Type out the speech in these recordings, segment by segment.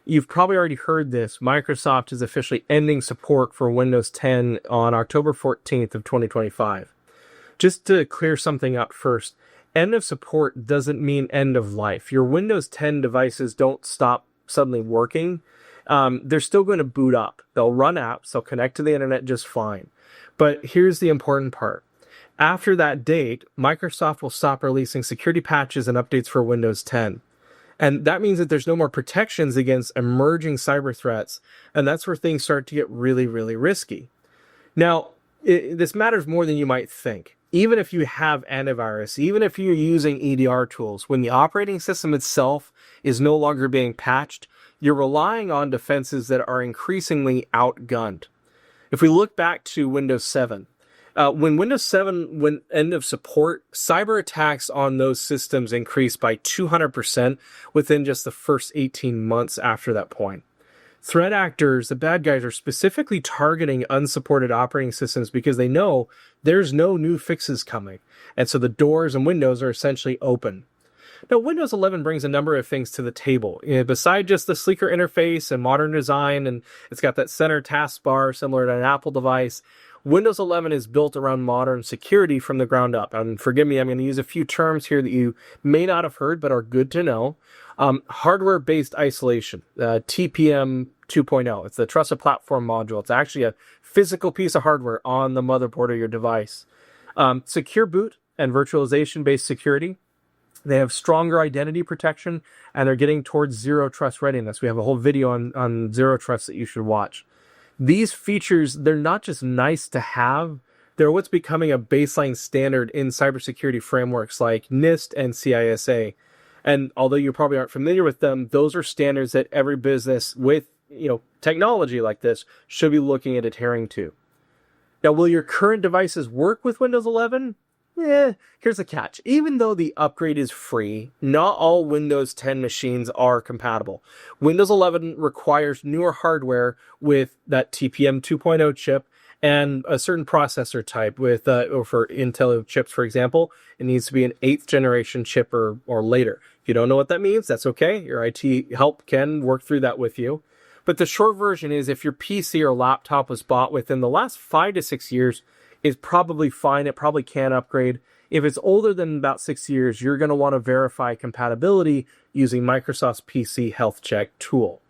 You've probably already heard this. Microsoft is officially ending support for Windows 10 on October 14th of 2025. Just to clear something up first, end of support doesn't mean end of life. Your Windows 10 devices don't stop suddenly working. They're still going to boot up. They'll run apps. They'll connect to the internet just fine. But here's the important part. After that date, Microsoft will stop releasing security patches and updates for Windows 10. And that means that there's no more protections against emerging cyber threats. And that's where things start to get really, really risky. Now, this matters more than you might think. Even if you have antivirus, even if you're using EDR tools, when the operating system itself is no longer being patched, you're relying on defenses that are increasingly outgunned. If we look back to Windows 7, when Windows 7 went end of support, cyber attacks on those systems increased by 200% within just the first 18 months after that point. Threat actors, the bad guys, are specifically targeting unsupported operating systems because they know there's no new fixes coming. And so the doors and windows are essentially open. Now, Windows 11 brings a number of things to the table. Besides just the sleeker interface and modern design, and it's got that center taskbar similar to an Apple device, Windows 11 is built around modern security from the ground up. And forgive me, I'm going to use a few terms here that you may not have heard but are good to know. Hardware-based isolation, TPM 2.0. It's the Trusted Platform Module. It's actually a physical piece of hardware on the motherboard of your device. Secure boot and virtualization-based security. They have stronger identity protection, and they're getting towards zero trust readiness. We have a whole video on zero trust that you should watch. These features, they're not just nice to have, they're what's becoming a baseline standard in cybersecurity frameworks like NIST and CISA. And although you probably aren't familiar with them, those are standards that every business with technology like this should be looking at adhering to. Now, will your current devices work with Windows 11? Here's the catch. Even though the upgrade is free, not all Windows 10 machines are compatible. Windows 11 requires newer hardware with that TPM 2.0 chip and a certain processor type with, for Intel chips, for example, it needs to be an 8th generation chip or later. If you don't know what that means, that's okay. Your IT help can work through that with you. But the short version is if your PC or laptop was bought within the last 5 to 6 years, is probably fine. It probably can upgrade. If it's older than about 6 years, you're going to want to verify compatibility using Microsoft's PC Health Check tool.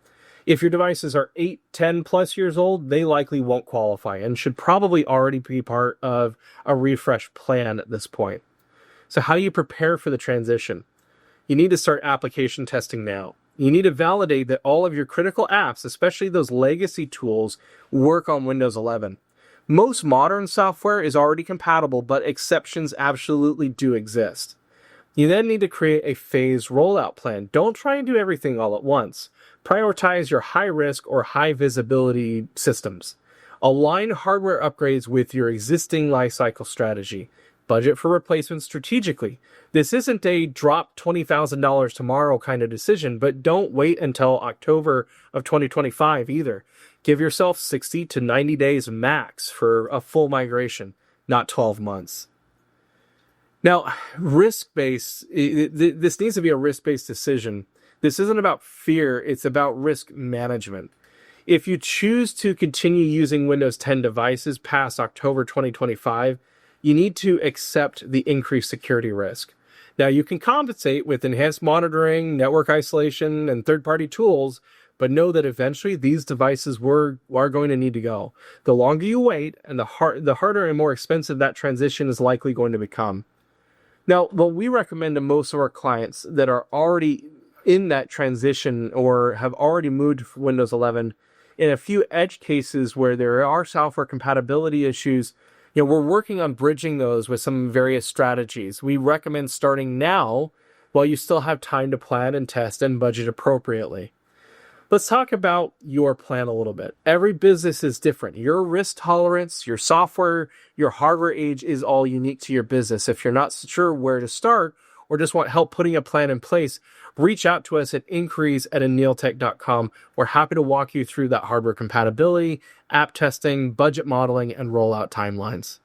If your devices are 8, 10 plus years old, they likely won't qualify and should probably already be part of a refresh plan at this point. So how do you prepare for the transition? You need to start application testing now. You need to validate that all of your critical apps, especially those legacy tools, work on Windows 11. Most modern software is already compatible, but exceptions absolutely do exist. You then need to create a phased rollout plan. Don't try and do everything all at once. Prioritize your high-risk or high-visibility systems. Align hardware upgrades with your existing lifecycle strategy. Budget for replacements strategically. This isn't a drop $20,000 tomorrow kind of decision, but don't wait until October of 2025 either. Give yourself 60 to 90 days max for a full migration, not 12 months. Now, risk-based, this needs to be a risk-based decision. This isn't about fear, it's about risk management. If you choose to continue using Windows 10 devices past October 2025, you need to accept the increased security risk. Now, you can compensate with enhanced monitoring, network isolation, and third-party tools, but know that eventually these devices are going to need to go. The longer you wait, and the harder and more expensive that transition is likely going to become. Now, what we recommend to most of our clients that are already in that transition or have already moved to Windows 11, in a few edge cases where there are software compatibility issues, we're working on bridging those with some various strategies. We recommend starting now while you still have time to plan and test and budget appropriately. Let's talk about your plan a little bit. Every business is different. Your risk tolerance, your software, your hardware age is all unique to your business. If you're not sure where to start or just want help putting a plan in place, reach out to us at inquiries@annealtech.com. We're happy to walk you through that hardware compatibility, app testing, budget modeling, and rollout timelines.